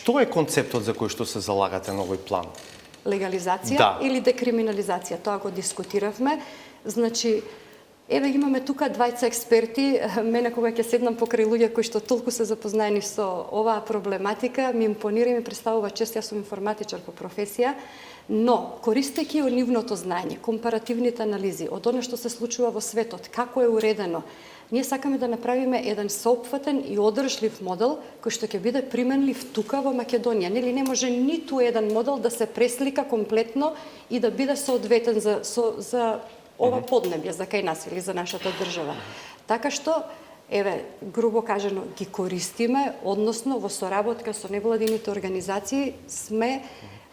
Што е концептот за кој што се залагате на овој план? Легализација или декриминализација, тоа го дискутиравме. Значи, еве имаме тука двајца експерти, мене кога ќе седнам покрај луѓе кои што толку се запознаени со оваа проблематика, ми импонира и ми представува чест, јас сум информатичар по професија, но користејќи нивното знаење, компаративните анализи, од оно што се случува во светот, како е уредено, ние сакаме да направиме еден соопфатен и одржлив модел кој што ќе биде применлив тука во Македонија. Нели не може ниту еден модел да се преслика комплетно и да биде соодветен за ова поднебје, за кај нас или за нашата држава. Така што, еве, грубо кажано, ги користиме, односно во соработка со невладините организации сме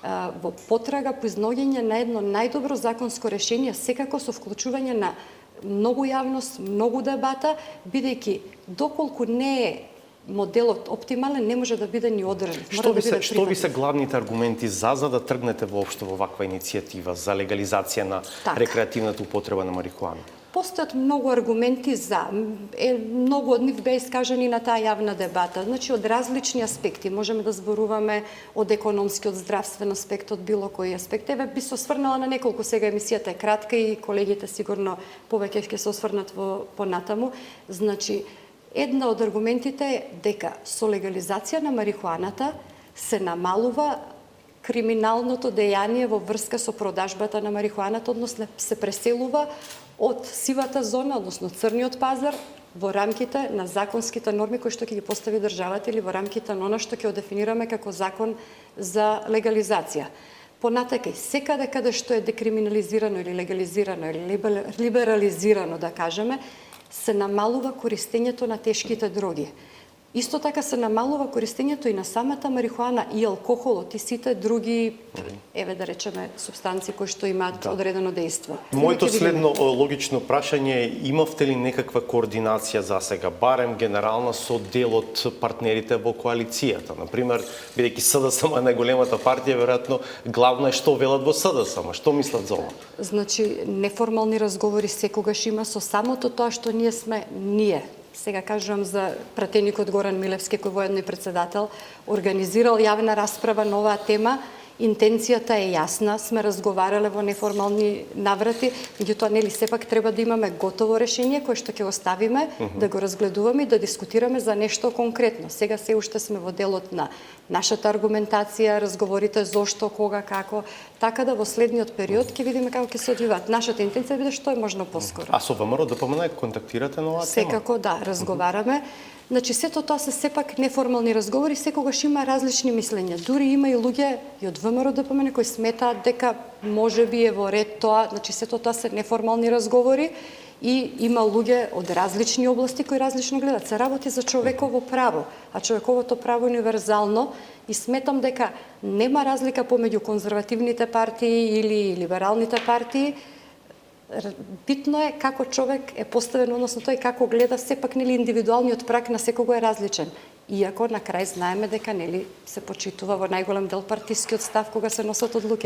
во потрага по изнаоѓање на едно најдобро законско решение, секако со вклучување на многу јавност, многу дебата, бидејќи доколку не е моделот оптимален, не може да биде ни одржлив. Што ви се главните аргументи за да тргнете воопшто во ваква иницијатива за легализација на рекреативната употреба на марихуана? Постојат многу аргументи за. Многу од нив беа искажани на таа јавна дебата. Значи, од различни аспекти. Можеме да зборуваме од економски, од здравствен аспект, од било кој аспект. Еве, би се осврнала на неколку, сега емисијата е кратка и колегите сигурно повеќе ќе се осврнат понатаму. Значи, една од аргументите е дека со легализација на марихуаната се намалува криминалното дејание во врска со продажбата на марихуаната, односно се преселува од сивата зона, односно црниот пазар, во рамките на законските норми кои што ќе ги постави државата или во рамките на она што ќе одефинираме како закон за легализација. Понатака, секаде каде што е декриминализирано или легализирано или либерализирано, да кажеме, се намалува користењето на тешките дроги. Исто така се намалува користењето и на самата марихуана и алкохолот и сите други, еве да речеме, субстанции кои што имаат одредено дејство. Моето следно логично прашање е: имавте ли некаква координација за сега, барем генерална, со дел од партнерите во коалицијата? Например, бидејќи СДСМ е најголемата партија, веројатно главно е што велат во СДСМ. Што мислат за ова? Значи, неформални разговори секогаш има, со самото тоа што ние сега кажувам за пратеникот Горан Милевски, кој воедно и председател, организирал јавна расправа на оваа тема. Интенцијата е јасна, сме разговарале во неформални наврати, меѓутоа нели сепак треба да имаме готово решение кое што ќе го ставиме, да го разгледуваме и да дискутираме за нешто конкретно. Сега се уште сме во делот на нашата аргументација, разговорите зошто, кога, како, така да во следниот период ќе видиме како ќе се одвиваат. Нашата интенција биде што е можно поскоро. А со ВМРО ДПМН контактирате на оваа тема? Секако да, разговараме. Значи, сето тоа се сепак неформални разговори, секогаш има различни мислења. Дури има и луѓе и од ВМРО ДПМН кои сметаат дека можеби е во ред тоа, значи сето тоа се неформални разговори и има луѓе од различни области кои различно гледат. Се работи за човеково право, а човековото право е универзално и сметам дека нема разлика помеѓу конзервативните партии или либералните партии. Битно е како човек е поставен, односно тој како гледа, сепак нели индивидуалниот праг на секого е различен. Иако на крај знаеме дека нели се почитува во најголем дел партискиот став кога се носат одлуки.